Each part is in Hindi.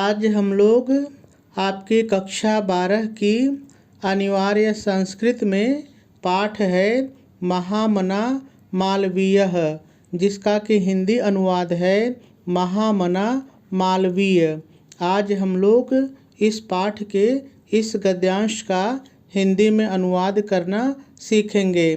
आज हम लोग आपकी कक्षा 12 की अनिवार्य संस्कृत में पाठ है महामना मालवीय, जिसका कि हिंदी अनुवाद है महामना मालवीय। आज हम लोग इस पाठ के इस गद्यांश का हिंदी में अनुवाद करना सीखेंगे।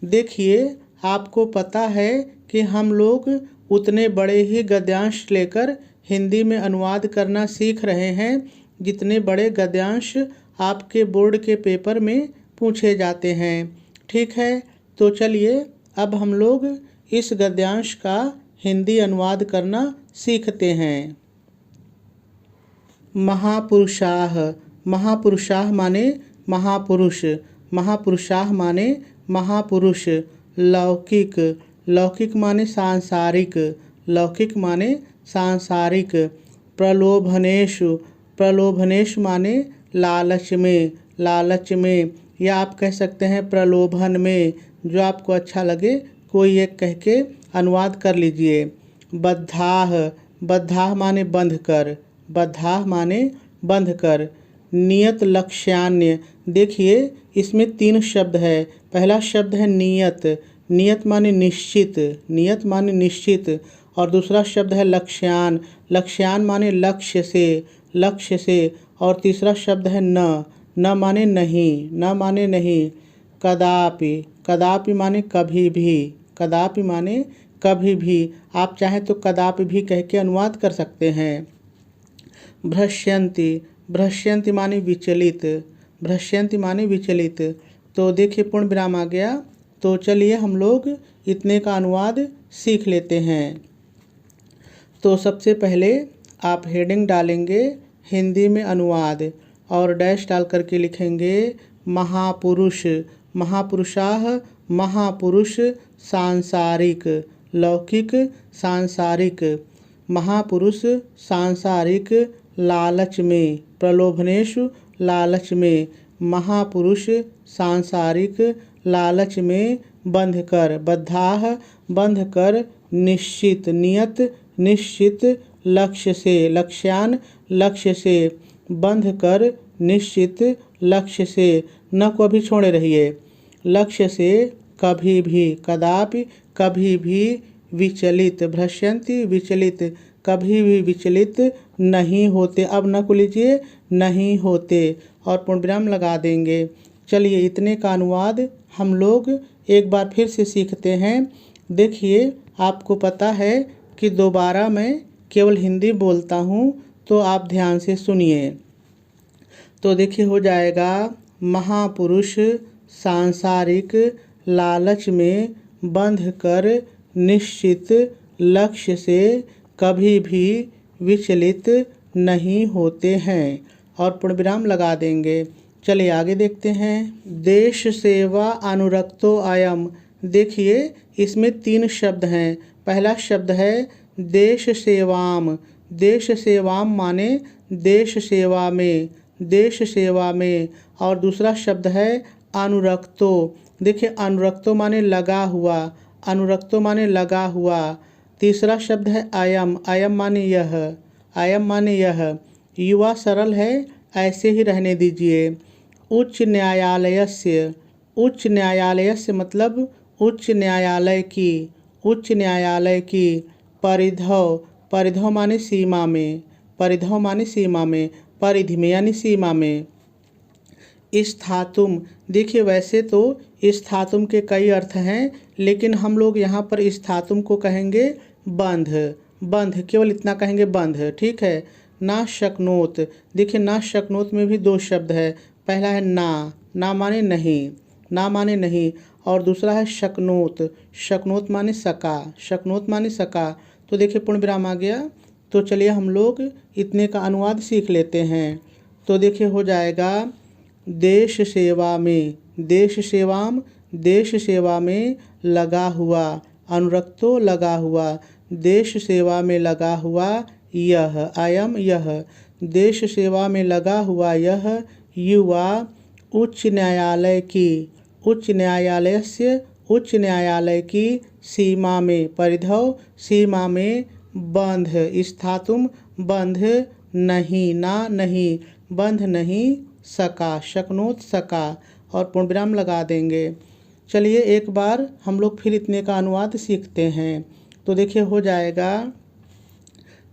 देखिए, आपको पता है कि हम लोग उतने बड़े ही गद्यांश लेकर हिंदी में अनुवाद करना सीख रहे हैं जितने बड़े गद्यांश आपके बोर्ड के पेपर में पूछे जाते हैं। ठीक है, तो चलिए अब हम लोग इस गद्यांश का हिंदी अनुवाद करना सीखते हैं। महापुरुषाः, महापुरुषाः माने महापुरुष, महापुरुषाः माने महापुरुष। लौकिक, लौकिक माने सांसारिक, लौकिक माने सांसारिक। प्रलोभनेषु, प्रलोभनेषु माने लालच में, लालच में, या आप कह सकते हैं प्रलोभन में। जो आपको अच्छा लगे कोई एक कह के अनुवाद कर लीजिए। बद्धाः, बद्धाः माने बंध कर, बद्धाः माने बंध कर। नियत लक्ष्यान्य, देखिए इसमें 3 शब्द है। पहला शब्द है नियत, नियत माने निश्चित, नियत माने निश्चित। और दूसरा शब्द है लक्ष्यान, लक्ष्यान माने लक्ष्य से, लक्ष्य से। और तीसरा शब्द है न, न माने नहीं, न माने नहीं। कदापि, कदापि माने कभी भी, कदापि माने कभी भी। आप चाहें तो कदापि भी कह के अनुवाद कर सकते हैं। भ्रश्यन्ति, भ्रश्यन्ति माने विचलित, भ्रश्यन्ति माने विचलित। तो देखिए पूर्ण विराम आ गया। तो चलिए हम लोग इतने का अनुवाद सीख लेते हैं। तो सबसे पहले आप हेडिंग डालेंगे हिंदी में अनुवाद और डैश डाल करके लिखेंगे महापुरुष। महापुरुषाः, महापुरुष सांसारिक, लौकिक सांसारिक। महापुरुष सांसारिक लालच में, प्रलोभनेषु लालच में। महापुरुष सांसारिक लालच में बंध कर, बद्धाः बंध कर। निश्चित, नियत निश्चित लक्ष्य से, लक्ष्यान लक्ष्य से। बंध कर निश्चित लक्ष्य से, न को भी छोड़े रहिए। लक्ष्य से कभी भी, कदापि कभी भी। विचलित, भ्रश्यन्ति विचलित, कभी भी विचलित नहीं होते। अब न को लीजिए नहीं होते और पूर्ण विराम लगा देंगे। चलिए इतने का अनुवाद हम लोग एक बार फिर से सीखते हैं। देखिए आपको पता है कि दोबारा मैं केवल हिंदी बोलता हूँ, तो आप ध्यान से सुनिए। तो देखिए हो जाएगा महापुरुष सांसारिक लालच में बंध कर निश्चित लक्ष्य से कभी भी विचलित नहीं होते हैं और पूर्ण विराम लगा देंगे। चलिए आगे देखते हैं। देश सेवा अनुरक्तो अयम, देखिए इसमें 3 शब्द हैं। पहला शब्द है देश सेवाम, देश सेवाम माने देश सेवा में, देश सेवा में। और दूसरा शब्द है अनुरक्तो, देखिए अनुरक्तो माने लगा हुआ, अनुरक्तो माने लगा हुआ। तीसरा शब्द है अयम, अयम माने यह, अयम माने यह। युवा सरल है, ऐसे ही रहने दीजिए। उच्च न्यायालयस्य, उच्च न्यायालयस्य मतलब उच्च न्यायालय की, उच्च न्यायालय की। परिधौ, परिधौ माने सीमा में, परिधौ माने सीमा में, परिधि में यानी सीमा में। स्थातुम, देखिए वैसे तो स्थातुम के कई अर्थ हैं, लेकिन हम लोग यहाँ पर स्थातुम को कहेंगे बंध, बंध, केवल इतना कहेंगे बंध। ठीक है। ना शक्नोत, देखिए ना शक्नोत में भी 2 शब्द है। पहला है ना, ना माने नहीं, ना माने नहीं। और दूसरा है शक्नोत, शक्नोत माने सका, शक्नोत माने सका। तो देखिए पूर्ण विराम आ गया। तो चलिए हम लोग इतने का अनुवाद सीख लेते हैं। तो देखिए हो जाएगा देश सेवा में, देश सेवाम, देश सेवा में लगा हुआ। अनुरक्तो लगा हुआ, देश सेवा में लगा हुआ यह, अयम यह। देश सेवा में लगा हुआ यह युवा उच्च न्यायालय की, उच्च न्यायालय से, उच्च न्यायालय की सीमा में। परिधौ सीमा में बंध, स्थातुम बंध नहीं, ना नहीं, बंध नहीं सका, शक्नोत सका, और पूर्ण विराम लगा देंगे। चलिए एक बार हम लोग फिर इतने का अनुवाद सीखते हैं। तो देखिए हो जाएगा,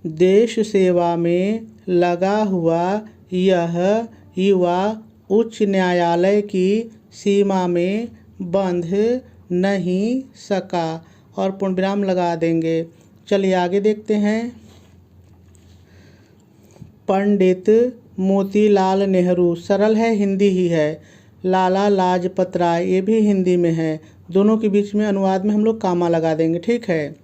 देश सेवा में लगा हुआ यह युवा उच्च न्यायालय की सीमा में बंध नहीं सका, और पूर्ण विराम लगा देंगे। चलिए आगे देखते हैं। पंडित मोतीलाल नेहरू, सरल है, हिंदी ही है। लाला लाजपत राय, ये भी हिंदी में है। दोनों के बीच में अनुवाद में हम लोग कामा लगा देंगे, ठीक है।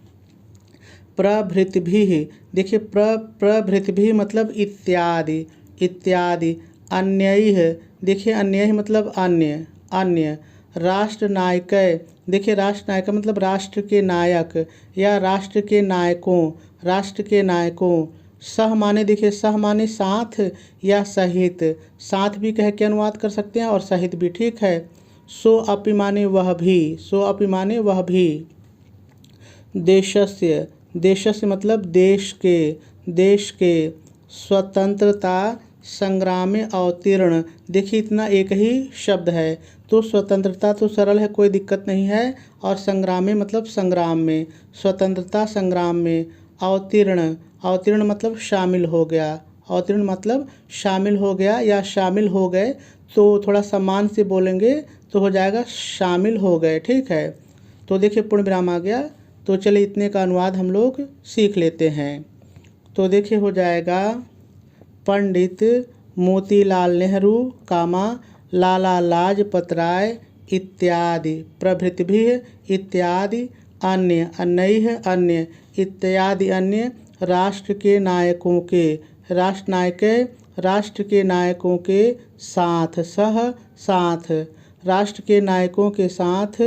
प्रभृतिभिः, देखिए प्रभृतिभिः मतलब इत्यादि, इत्यादि। अन्यैः, देखिए अन्यैः मतलब अन्य, अन्य। राष्ट्रनायकैः, देखिए राष्ट्रनायक मतलब राष्ट्र के नायक या राष्ट्र के नायकों, राष्ट्र के नायकों। सह माने, देखिए सह माने साथ या सहित, साथ भी कह के अनुवाद कर सकते हैं और सहित भी, ठीक है। सो अपि माने वह भी, सो अपि माने वह भी। देशस्य, देशस्य मतलब देश के, देश के। स्वतंत्रता संग्राम में अवतीर्ण, देखिए इतना एक ही शब्द है, तो स्वतंत्रता तो सरल है, कोई दिक्कत नहीं है, और संग्राम में मतलब संग्राम में, स्वतंत्रता संग्राम में। अवतीर्ण, अवतीर्ण मतलब शामिल हो गया, अवतीर्ण मतलब शामिल हो गया या शामिल हो गए, तो थोड़ा सम्मान से बोलेंगे तो हो जाएगा शामिल हो गए, ठीक है। तो देखिए पूर्ण विराम आ गया। तो चलिए इतने का अनुवाद हम लोग सीख लेते हैं। तो देखिए हो जाएगा, पंडित मोतीलाल नेहरू कामा लाला लाजपत राय इत्यादि प्रभृतिभिः इत्यादि अन्य, अन्यैः अन्य इत्यादि अन्य राष्ट्र के नायकों के, राष्ट्रनायक राष्ट्र के नायकों के साथ, सह साथ, राष्ट्र के नायकों के साथ।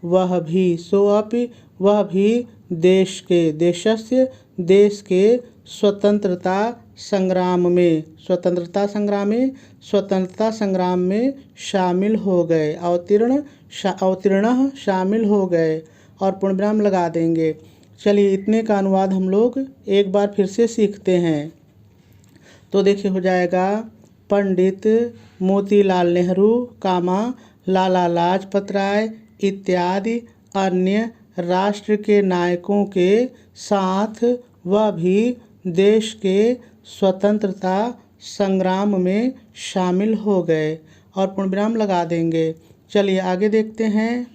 वह भी, सो अपि वह भी देश के, देशस्य देश के स्वतंत्रता संग्राम में, स्वतंत्रता संग्राम में, स्वतंत्रता संग्राम में शामिल हो गए। अवतीर्ण, अवतीर्ण शामिल हो गए, और पूर्ण विराम लगा देंगे। चलिए इतने का अनुवाद हम लोग एक बार फिर से सीखते हैं। तो देखिए हो जाएगा, पंडित मोतीलाल नेहरू कामा लाला लाजपत राय इत्यादि अन्य राष्ट्र के नायकों के साथ वह भी देश के स्वतंत्रता संग्राम में शामिल हो गए, और पूर्ण विराम लगा देंगे। चलिए आगे देखते हैं।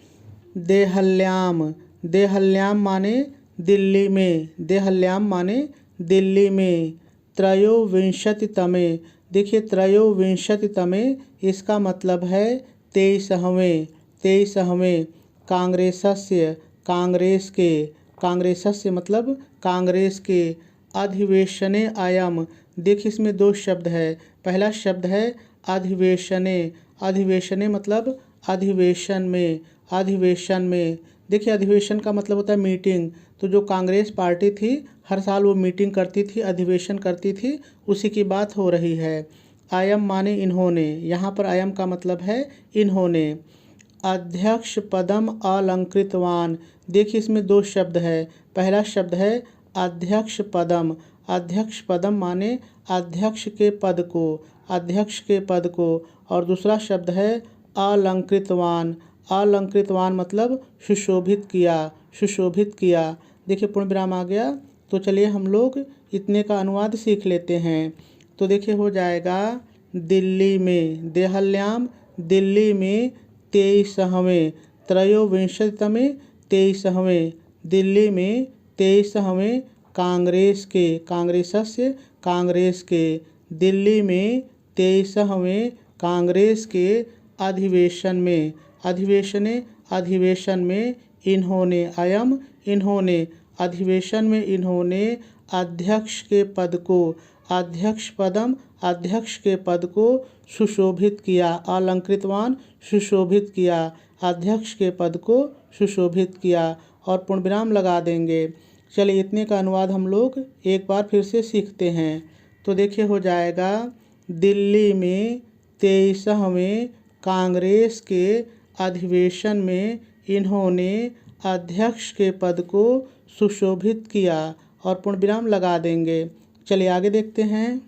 देहल्याम, देहल्याम माने दिल्ली में, देहल्याम माने दिल्ली में। त्रयोविंशतितमे, देखिए त्रयोविंशतितमे इसका मतलब है 23वें, 23वें। कांग्रेसस्य, कांग्रेस के, कांग्रेसस्य मतलब कांग्रेस के। अधिवेशने अयम, देखिए इसमें दो शब्द है, पहला शब्द है अधिवेशने, अधिवेशने मतलब अधिवेशन में, अधिवेशन में। देखिए अधिवेशन का मतलब होता है मीटिंग, तो जो कांग्रेस पार्टी थी हर साल वो मीटिंग करती थी, अधिवेशन करती थी, उसी की बात हो रही है। अयम माने इन्होंने, यहाँ पर अयम का मतलब है इन्होंने। अध्यक्ष पदम अलंकृतवान, देखिए इसमें दो शब्द है, पहला शब्द है अध्यक्ष पदम, अध्यक्ष पदम माने अध्यक्ष के पद को, अध्यक्ष के पद को, और दूसरा शब्द है अलंकृतवान, अलंकृतवान मतलब सुशोभित किया, सुशोभित किया। देखिए पूर्ण विराम आ गया। तो चलिए हम लोग इतने का अनुवाद सीख लेते हैं। तो देखिए हो जाएगा, दिल्ली में, देहल्याम दिल्ली में 23वें, त्रयोविंशतितमे 23वें, दिल्ली में 23वें कांग्रेस के, कांग्रेसस्य कांग्रेस के, दिल्ली में 23वें कांग्रेस के अधिवेशन में, अधिवेशने अधिवेशन में इन्होंने, अयम इन्होंने, अधिवेशन में इन्होंने अध्यक्ष के पद को, अध्यक्ष पदम अध्यक्ष के पद को सुशोभित किया, अलंकृतवान सुशोभित किया, अध्यक्ष के पद को सुशोभित किया, और पूर्ण विराम लगा देंगे। चलिए इतने का अनुवाद हम लोग एक बार फिर से सीखते हैं। तो देखिए हो जाएगा, दिल्ली में 23वें कांग्रेस के अधिवेशन में इन्होंने अध्यक्ष के पद को सुशोभित किया, और पूर्ण विराम लगा देंगे। चलिए आगे देखते हैं।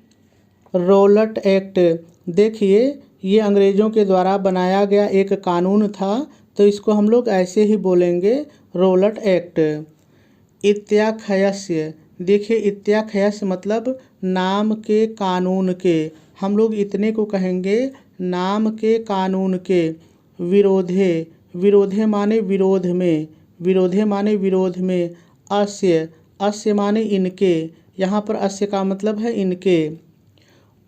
रोलट एक्ट, देखिए ये अंग्रेज़ों के द्वारा बनाया गया एक कानून था, तो इसको हम लोग ऐसे ही बोलेंगे रोलट एक्ट। इत्याख्यस्य, देखिए इत्याख्यस्य मतलब नाम के कानून के, हम लोग इतने को कहेंगे नाम के कानून के। विरोधे, विरोधे माने विरोध में, विरोधे माने विरोध में। अस्य, अस्य माने इनके, यहाँ पर अस्य का मतलब है इनके।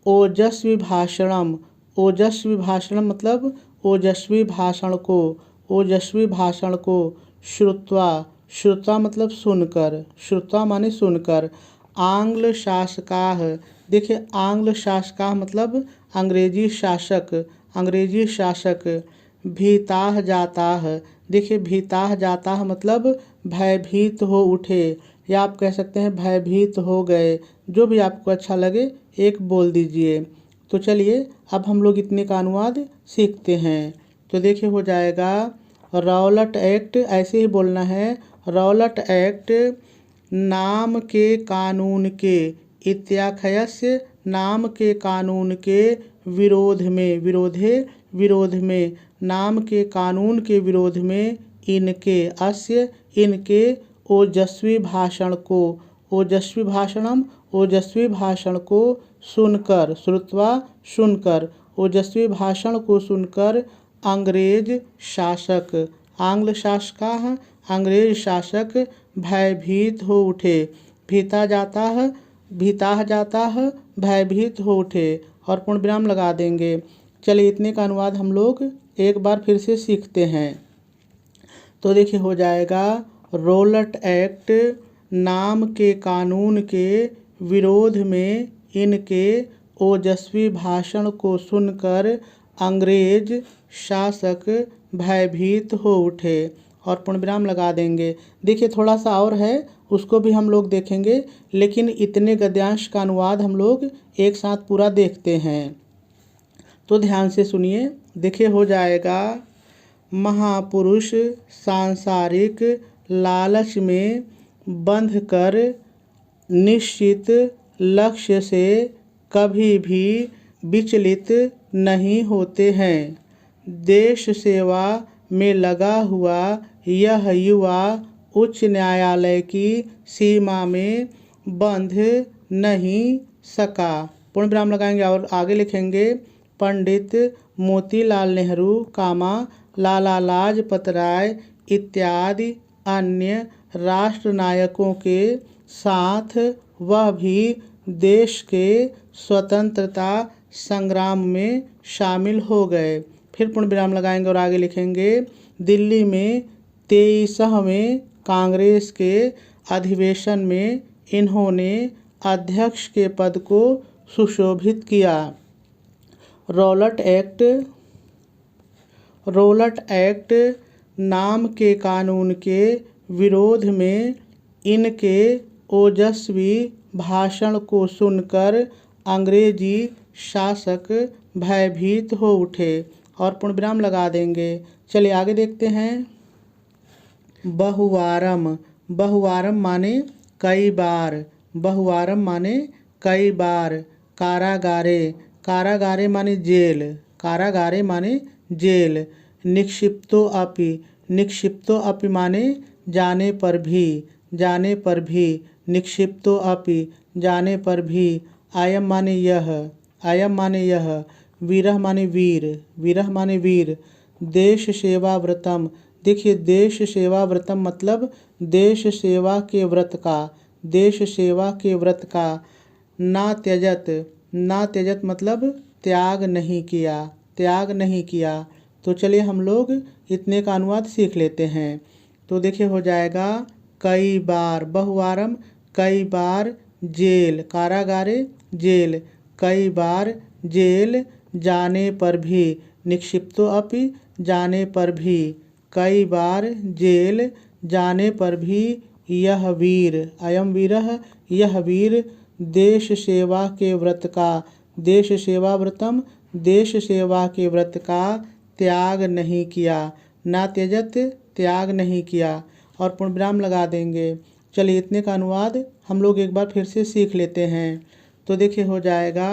ओजस्वी भाषणम, ओजस्वी भाषणम मतलब ओजस्वी भाषण को, ओजस्वी भाषण को। श्रुत्वा, श्रुत्वा मतलब सुनकर, श्रुत्वा माने सुनकर। आंग्ल शासकाः, देखिए आंग्ल शासकाः मतलब अंग्रेजी शासक, अंग्रेजी शासक। भीताः जाताः, देखिए भीताः जाताः मतलब भयभीत हो उठे, या आप कह सकते हैं भयभीत हो गए, जो भी आपको अच्छा लगे एक बोल दीजिए। तो चलिए अब हम लोग इतने का अनुवाद सीखते हैं। तो देखिए हो जाएगा रौलट एक्ट, ऐसे ही बोलना है रौलट एक्ट नाम के कानून के, इत्याख्यस्य नाम के कानून के विरोध में, विरोधे विरोध में, नाम के कानून के विरोध में। इनके, अस्य इनके ओजस्वी भाषण को, ओजस्वी भाषणम ओजस्वी भाषण को सुनकर, श्रुत्वा सुनकर, ओजस्वी भाषण को सुनकर अंग्रेज शासक, आंग्ल शासकाः अंग्रेज शासक भयभीत हो उठे। भीता जाता है, भीताः जाताः भयभीत हो उठे, और पूर्ण विराम लगा देंगे। चलिए इतने का अनुवाद हम लोग एक बार फिर से सीखते हैं। तो देखिए हो जाएगा रोलट एक्ट नाम के कानून के विरोध में इनके ओजस्वी भाषण को सुनकर अंग्रेज शासक भयभीत हो उठे, और पूर्ण विराम लगा देंगे। देखिए थोड़ा सा और है, उसको भी हम लोग देखेंगे, लेकिन इतने गद्यांश का अनुवाद हम लोग एक साथ पूरा देखते हैं। तो ध्यान से सुनिए। देखिए हो जाएगा महापुरुष सांसारिक लालच में बंध कर निश्चित लक्ष्य से कभी भी विचलित नहीं होते हैं। देश सेवा में लगा हुआ यह युवा उच्च न्यायालय की सीमा में बंध नहीं सका। पूर्ण विराम लगाएंगे और आगे लिखेंगे पंडित मोतीलाल नेहरू, लाला लाजपत राय इत्यादि अन्य राष्ट्र नायकों के साथ वह भी देश के स्वतंत्रता संग्राम में शामिल हो गए। फिर पूर्ण विराम लगाएंगे और आगे लिखेंगे दिल्ली में 23वें कांग्रेस के अधिवेशन में इन्होंने अध्यक्ष के पद को सुशोभित किया। रोलट एक्ट, रोलट एक्ट नाम के कानून के विरोध में इनके ओजस्वी भाषण को सुनकर अंग्रेजी शासक भयभीत हो उठे, और पूर्ण विराम लगा देंगे। चलिए आगे देखते हैं। बहुवारम, बहुवारम माने कई बार, बहुवारम माने कई बार। कारागारे, कारागारे माने जेल, कारागारे माने जेल। निक्षिप्तो अपि, निक्षिप्तो अपि माने जाने पर भी, जाने पर भी। निक्षिप्तो अपि जाने पर भी। अयम माने यह, अयम माने यह। वीरः माने वीर, वीरः माने वीर। देश सेवा व्रतम, देखिए देश सेवा व्रतम मतलब देश सेवा के व्रत का, देश सेवा के व्रत का। ना त्यजत, ना त्यजत मतलब त्याग नहीं किया, त्याग नहीं किया। तो चलिए हम लोग इतने का अनुवाद सीख लेते हैं। तो देखिए हो जाएगा कई बार, बहुवारम कई बार जेल, कारागारे जेल, कई बार जेल जाने पर भी। निक्षिप्तो अपि जाने पर भी, कई बार जेल जाने पर भी। यह वीर, अयम वीरः यह वीर देश सेवा के व्रत का, देश सेवा व्रतम देश सेवा के व्रत का त्याग नहीं किया। ना त्यजत त्याग नहीं किया, और पूर्ण विराम लगा देंगे। चलिए इतने का अनुवाद हम लोग एक बार फिर से सीख लेते हैं। तो देखिए हो जाएगा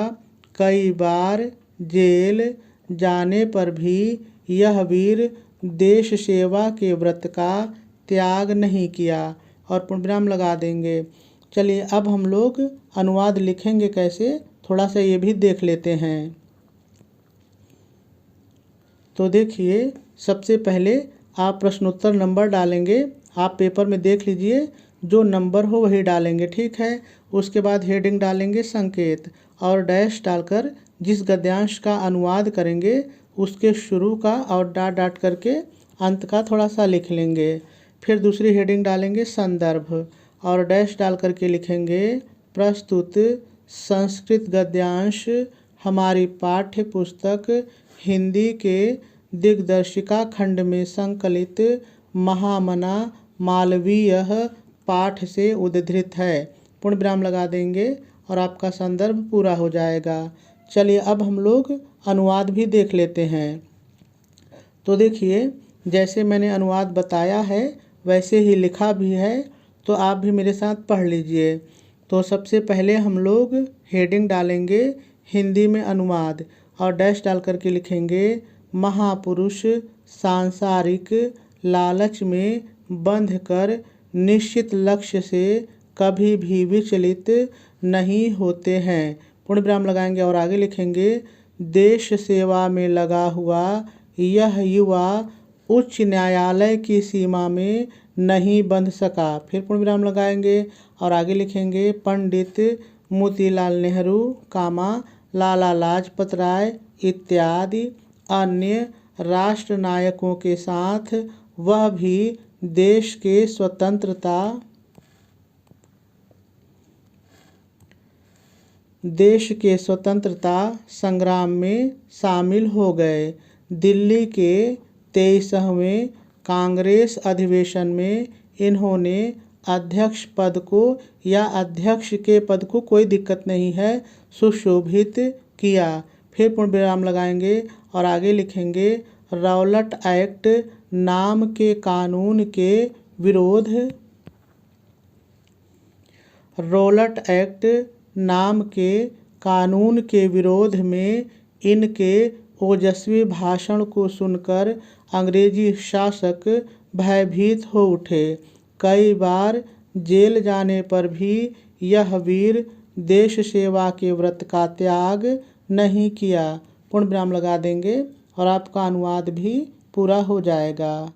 कई बार जेल जाने पर भी यह वीर देश सेवा के व्रत का त्याग नहीं किया। और पूर्णविराम लगा देंगे। चलिए अब हम लोग अनुवाद लिखेंगे कैसे, थोड़ा सा ये भी देख लेते हैं। तो देखिए, सबसे पहले आप प्रश्नोत्तर नंबर डालेंगे। आप पेपर में देख लीजिए, जो नंबर हो वही डालेंगे, ठीक है। उसके बाद हेडिंग डालेंगे संकेत, और डैश डालकर जिस गद्यांश का अनुवाद करेंगे उसके शुरू का और डॉट डॉट करके अंत का थोड़ा सा लिख लेंगे। फिर दूसरी हेडिंग डालेंगे संदर्भ, और डैश डाल करके लिखेंगे प्रस्तुत संस्कृत गद्यांश हमारी पाठ्य पुस्तक हिंदी के दिग्दर्शिका खंड में संकलित महामना मालवीय पाठ से उद्धृत है। पूर्ण विराम लगा देंगे और आपका संदर्भ पूरा हो जाएगा। चलिए अब हम लोग अनुवाद भी देख लेते हैं। तो देखिए, जैसे मैंने अनुवाद बताया है वैसे ही लिखा भी है, तो आप भी मेरे साथ पढ़ लीजिए। तो सबसे पहले हम लोग हेडिंग डालेंगे हिंदी में अनुवाद, और डैश डाल करके लिखेंगे महापुरुष सांसारिक लालच में बंध कर निश्चित लक्ष्य से कभी भी विचलित नहीं होते हैं। पूर्ण विराम लगाएंगे और आगे लिखेंगे देश सेवा में लगा हुआ यह युवा उच्च न्यायालय की सीमा में नहीं बंध सका। फिर पूर्ण विराम लगाएंगे और आगे लिखेंगे पंडित मोतीलाल नेहरू, लाला लाजपत राय इत्यादि अन्य राष्ट्र नायकों के साथ वह भी देश के स्वतंत्रता संग्राम में शामिल हो गए। दिल्ली के 23वें कांग्रेस अधिवेशन में इन्होंने अध्यक्ष पद को या अध्यक्ष के पद को, कोई दिक्कत नहीं है, सुशोभित किया। फिर पूर्ण विराम लगाएंगे और आगे लिखेंगे रौलट एक्ट नाम के कानून के विरोध में इनके ओजस्वी भाषण को सुनकर अंग्रेजी शासक भयभीत हो उठे। कई बार जेल जाने पर भी यह वीर देश सेवा के व्रत का त्याग नहीं किया। पूर्ण विराम लगा देंगे और आपका अनुवाद भी पूरा हो जाएगा।